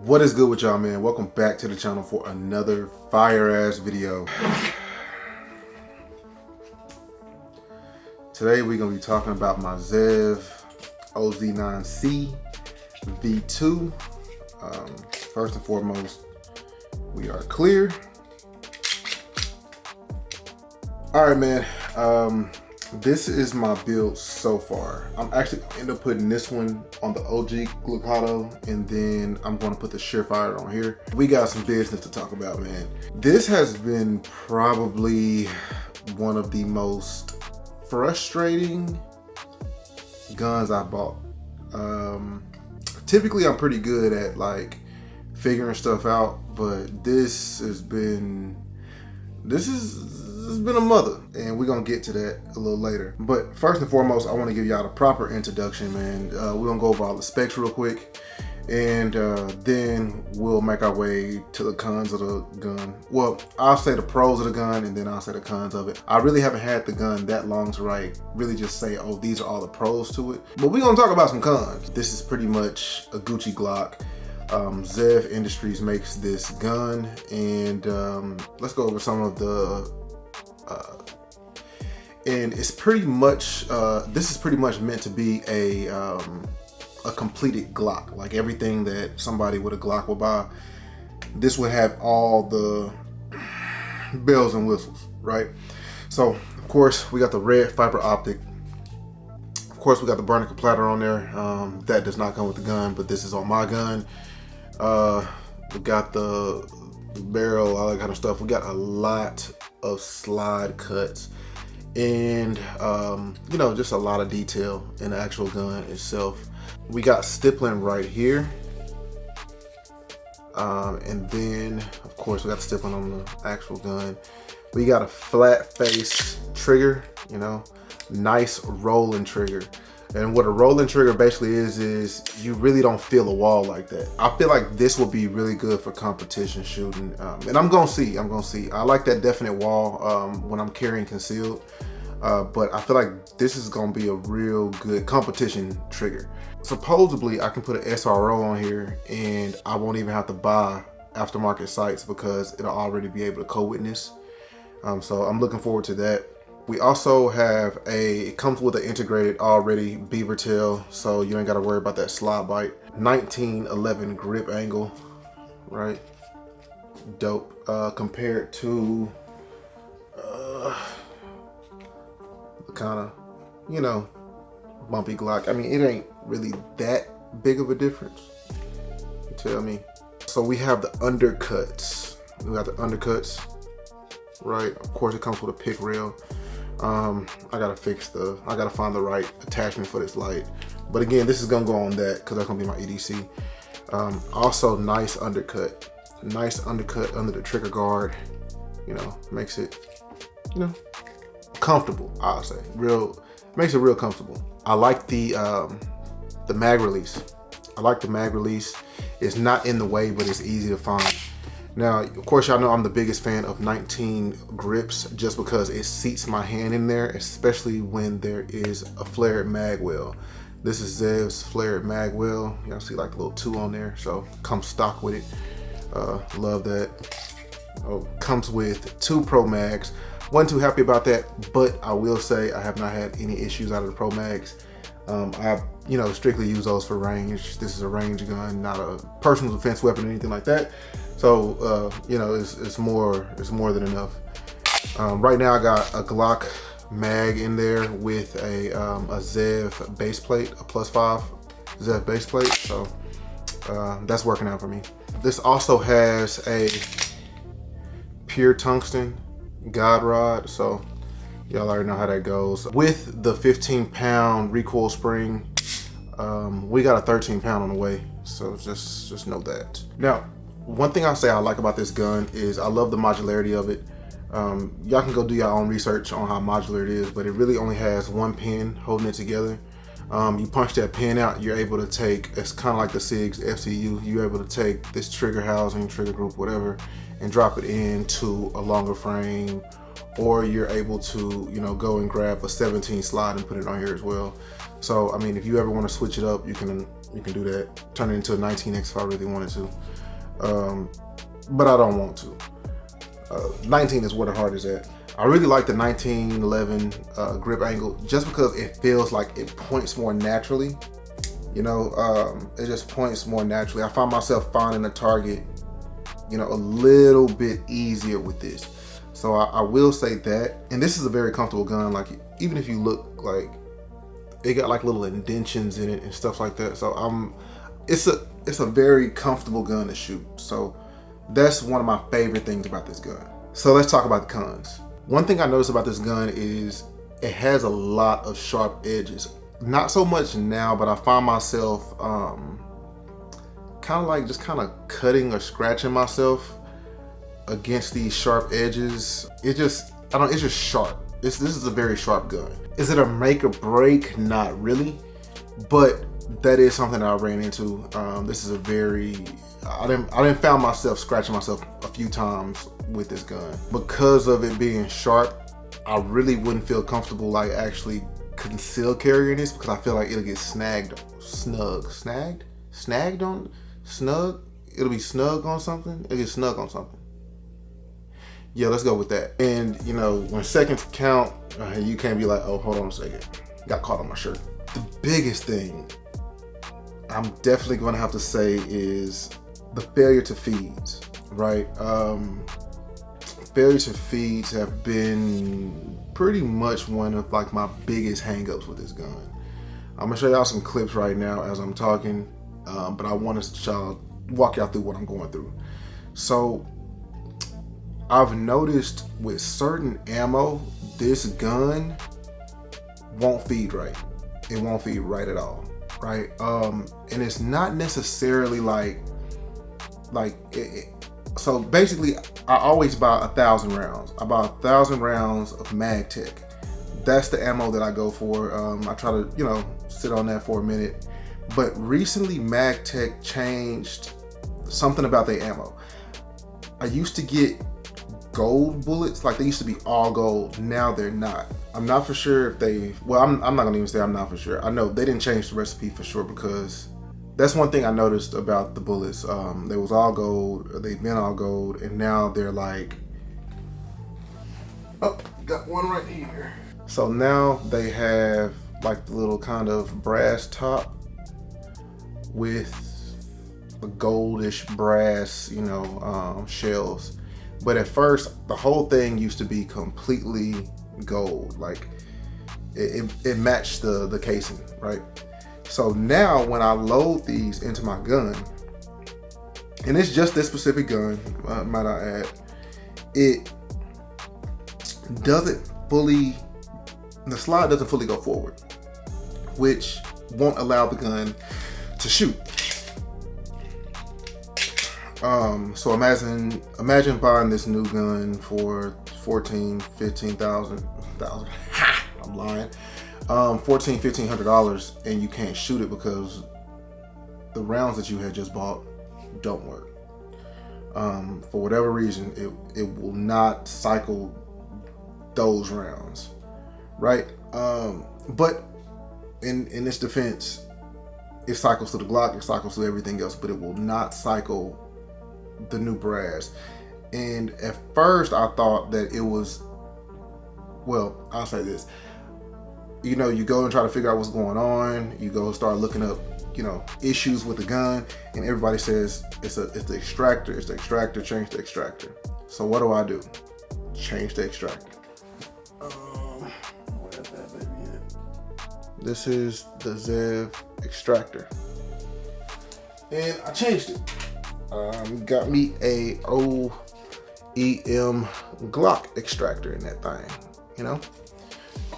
What is good with y'all, man? Welcome back to the channel for another fire ass video. Today we're gonna be talking about my ZEV OZ9c V2. First and foremost, we are clear. All right, man. This is my build so far. I'm actually gonna end up putting this one on the OG GLOCCATO, and then I'm gonna put the Surefire on here. We got some business to talk about, man. This has been probably one of the most frustrating guns I bought. Typically I'm pretty good at like figuring stuff out, but this has been a mother, and we're gonna get to that a little later. But first and foremost, I want to give y'all the proper introduction, man. We're gonna go over all the specs real quick, and then we'll make our way to the cons of the gun. Well, I'll say the pros of the gun, and then I'll say the cons of it. I really haven't had the gun that long to really just say, oh, these are all the pros to it. But we're gonna talk about some cons. This is pretty much a Gucci Glock. ZEV Industries makes this gun, and let's go over some of the and it's pretty much this is pretty much meant to be a completed Glock. Like everything that somebody with a Glock will buy, this would have all the bells and whistles, right? So of course we got the red fiber optic. Of course we got the burner platter on there. That does not come with the gun, but this is on my gun. We got the barrel, all that kind of stuff. We got a lot of slide cuts, and you know, just a lot of detail in the actual gun itself. We got stippling right here, and then of course we got the stippling on the actual gun. We got a flat face trigger, you know, nice rolling trigger. And what a rolling trigger basically is you really don't feel a wall like that. I feel like this will be really good for competition shooting. And I'm gonna see. I like that definite wall when I'm carrying concealed. But I feel like this is gonna be a real good competition trigger. Supposedly I can put an SRO on here and I won't even have to buy aftermarket sights because it'll already be able to co-witness. So I'm looking forward to that. We also have it comes with an integrated already beaver tail, so you ain't got to worry about that slide bite. 1911 grip angle, right? Dope. Compared to the kind of, you know, bumpy Glock. I mean, it ain't really that big of a difference, you tell me. So we have the undercuts. We got the undercuts, right? Of course, it comes with a pick rail. I gotta find the right attachment for this light. But again, this is gonna go on that because that's gonna be my EDC. Also nice undercut under the trigger guard, you know, makes it, you know, comfortable. I'll say makes it real comfortable. I like the mag release. It's not in the way, but it's easy to find. Now, of course, y'all know I'm the biggest fan of 19 grips just because it seats my hand in there, especially when there is a flared mag well. This is ZEV's flared mag well. Y'all see like the little 2 on there, so comes stock with it. Love that. Oh, comes with 2 Pro Mags. Wasn't too happy about that, but I will say I have not had any issues out of the Pro Mags. I, you know, strictly use those for range. This is a range gun, not a personal defense weapon or anything like that. So, you know, it's more than enough. Right now I got a Glock mag in there with a ZEV base plate, a +5 ZEV base plate. So that's working out for me. This also has a pure tungsten guide rod. So y'all already know how that goes. With the 15-pound recoil spring, we got a 13-pound on the way. So just know that. Now, one thing I'll say I like about this gun is I love the modularity of it. Y'all can go do your own research on how modular it is, but it really only has 1 pin holding it together. You punch that pin out, you're able to take, it's kind of like the SIG's FCU, you're able to take this trigger housing, trigger group, whatever, and drop it into a longer frame, or you're able to, you know, go and grab a 17 slide and put it on here as well. So I mean, if you ever want to switch it up, you can do that. Turn it into a 19X if I really wanted to, but I don't want to. 19 is where the heart is at. I really like the 1911 grip angle, just because it feels like it points more naturally. You know, it just points more naturally. I find myself finding the target, you know, a little bit easier with this. So I will say that. And this is a very comfortable gun. Like, even if you look, like, it got like little indentions in it and stuff like that. So it's a very comfortable gun to shoot. So that's one of my favorite things about this gun. So let's talk about the cons. One thing I noticed about this gun is it has a lot of sharp edges. Not so much now, but I find myself kind of cutting or scratching myself against these sharp edges. It's just sharp. This is a very sharp gun. Is it a make or break? Not really, but that is something that I ran into. This is a very, I didn't found myself scratching myself a few times with this gun. Because of it being sharp, I really wouldn't feel comfortable like actually concealed carrying this, because I feel like it'll get snagged on something. It'll get snug on something. Yeah, let's go with that. And you know, when seconds count, you can't be like, oh, hold on a second, got caught on my shirt. The biggest thing I'm definitely going to have to say is the failure to feeds, right? Failure to feeds have been pretty much one of like my biggest hangups with this gun. I'm gonna show y'all some clips right now as I'm talking, but I want to walk y'all through what I'm going through. So I've noticed with certain ammo, this gun won't feed right. It won't feed right at all, right? And it's not necessarily so basically, I always buy 1,000 rounds. I buy 1,000 rounds of MagTech. That's the ammo that I go for. I try to, you know, sit on that for a minute. But recently, MagTech changed something about their ammo. I used to get gold bullets, like they used to be all gold. Now they're not. I'm not for sure if they, well, I'm not gonna even say I'm not for sure. I know they didn't change the recipe for sure, because that's one thing I noticed about the bullets. They was all gold, they've been all gold, and now they're like, oh, got one right here. So now they have like the little kind of brass top with the goldish brass, you know, shells. But at first, the whole thing used to be completely gold. Like it matched the casing, right? So now when I load these into my gun, and it's just this specific gun, might I add, it doesn't fully, the slide doesn't fully go forward, which won't allow the gun to shoot. So imagine buying this new gun for $15,000. I'm lying. $1,400-$1,500, and you can't shoot it because the rounds that you had just bought don't work. For whatever reason, it will not cycle those rounds, right? But in its defense, it cycles through the Glock, it cycles through everything else, but it will not cycle the new brass. And at first I thought that it was, well, I'll say this, you know, you go and try to figure out what's going on, you go start looking up, you know, issues with the gun, and everybody says it's the extractor, change the extractor. So what do? Change the extractor. Where's that baby at? This is the ZEV extractor, and I changed it. Got me a OEM Glock extractor in that thing, you know?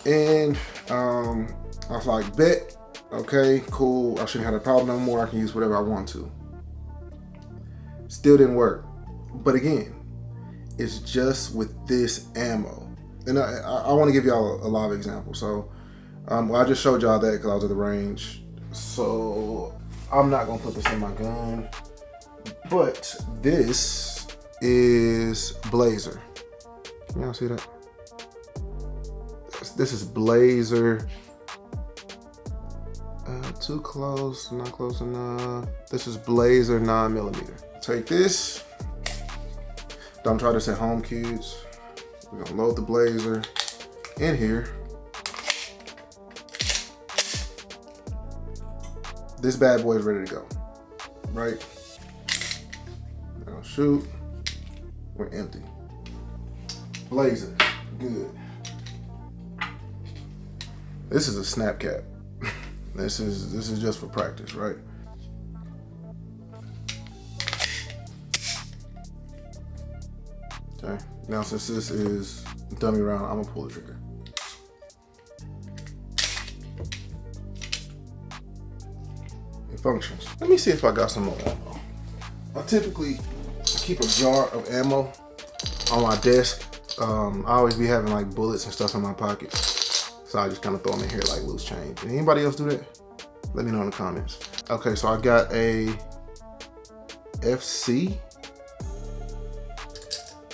And I was like, bet, okay, cool. I shouldn't have a problem no more. I can use whatever I want to. Still didn't work. But again, it's just with this ammo. And I want to give y'all a live example. So, well, I just showed y'all that because I was at the range. So I'm not gonna put this in my gun. But this is Blazer. Can y'all see that? This is Blazer. Too close, not close enough. This is Blazer 9mm. Take this. Don't try this at home, kids. We're gonna load the Blazer in here. This bad boy is ready to go, right? Now shoot, we're empty. Blazer, good. This is a snap cap. This is just for practice, right? Okay, now since this is dummy round, I'm gonna pull the trigger. It functions. Let me see if I got some more ammo. I typically keep a jar of ammo on my desk. I always be having like bullets and stuff in my pockets. So I just kind of throw them in here like loose change. Did anybody else do that? Let me know in the comments. Okay, so I got a FC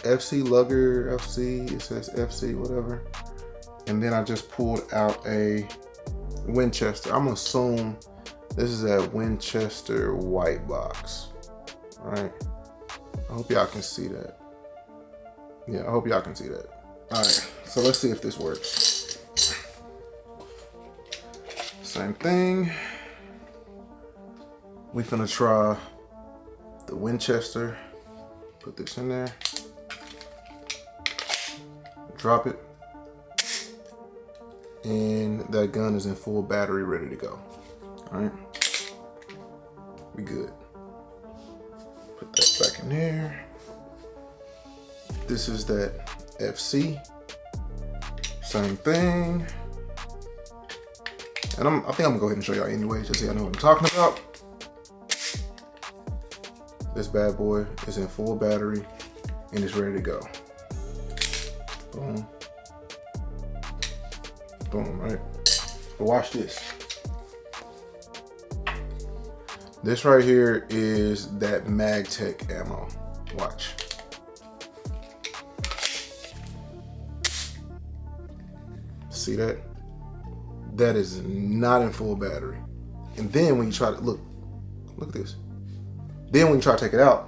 Lugger, FC, it says FC, whatever. And then I just pulled out a Winchester. I'm gonna assume this is that Winchester white box. All right, I hope y'all can see that. Yeah, I hope y'all can see that. All right, so let's see if this works. Same thing. We finna try the Winchester. Put this in there. Drop it. And that gun is in full battery, ready to go. All right. We good. Put that back in there. This is that FC. Same thing. And I think I'm gonna go ahead and show y'all anyway, just so y'all know what I'm talking about. This bad boy is in full battery and it's ready to go. Boom. Boom, right? But watch this. This right here is that MagTech ammo. Watch. See that? That is not in full battery. And then when you try to, look at this. Then when you try to take it out,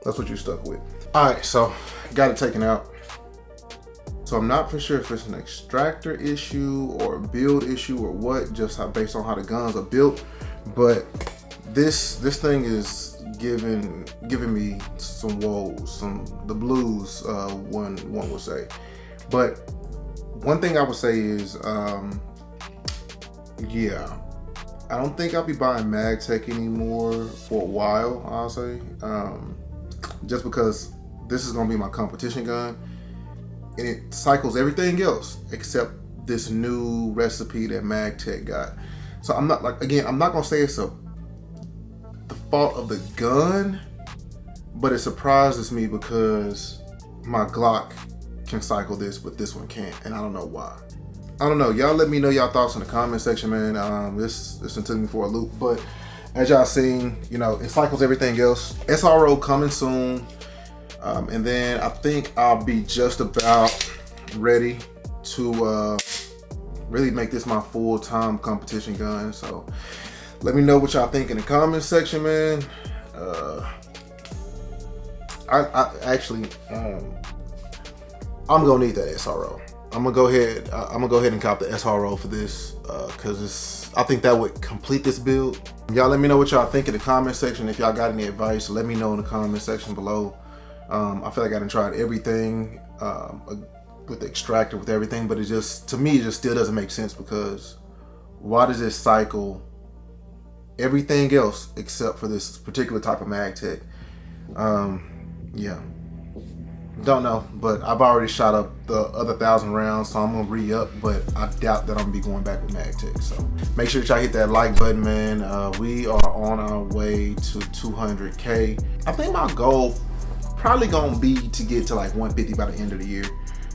that's what you're stuck with. All right, so got it taken out. So I'm not for sure if it's an extractor issue or a build issue or what, just based on how the guns are built. But this thing is giving me some woes, the blues, one would say. But one thing I would say is, yeah, I don't think I'll be buying MagTech anymore for a while, I'll say. Just because this is gonna be my competition gun, and it cycles everything else except this new recipe that MagTech got. So I'm not, like, again, I'm not gonna say it's the fault of the gun, but it surprises me because my Glock can cycle this, but this one can't, and I don't know why. I don't know. Y'all let me know y'all thoughts in the comment section, man. This one took me for a loop, but as y'all seen, you know, it cycles everything else. SRO coming soon, and then I think I'll be just about ready to really make this my full-time competition gun. So let me know what y'all think in the comment section, man. I actually, I'm gonna need that SRO. I'm gonna go ahead and cop the SRO for this, because I think that would complete this build. Y'all let me know what y'all think in the comment section. If y'all got any advice, let me know in the comment section below. I feel like I done tried everything with the extractor, with everything, but it just, to me, it just still doesn't make sense, because why does it cycle everything else except for this particular type of MagTech? Yeah, don't know, but I've already shot up the other 1,000 rounds, so I'm gonna re-up, but I doubt that I'm gonna be going back with MagTech. So make sure y'all hit that like button, man. We are on our way to 200K. I think my goal probably gonna be to get to like 150 by the end of the year.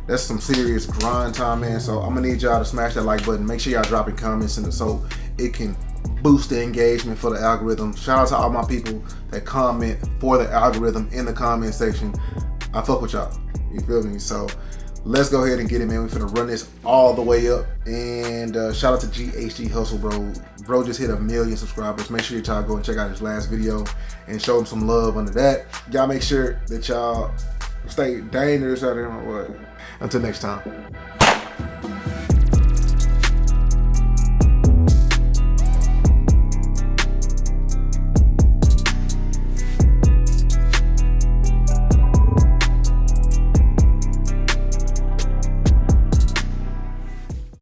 That's some serious grind time, man. So I'm gonna need y'all to smash that like button. Make sure y'all dropping comments in it so it can boost the engagement for the algorithm. Shout out to all my people that comment for the algorithm in the comment section. I fuck with y'all. You feel me? So let's go ahead and get it, man. We finna run this all the way up. And shout out to GHG Hustle, bro. Bro just hit 1 million subscribers. Make sure y'all go and check out his last video and show him some love under that. Y'all make sure that y'all stay dangerous out there. Until next time.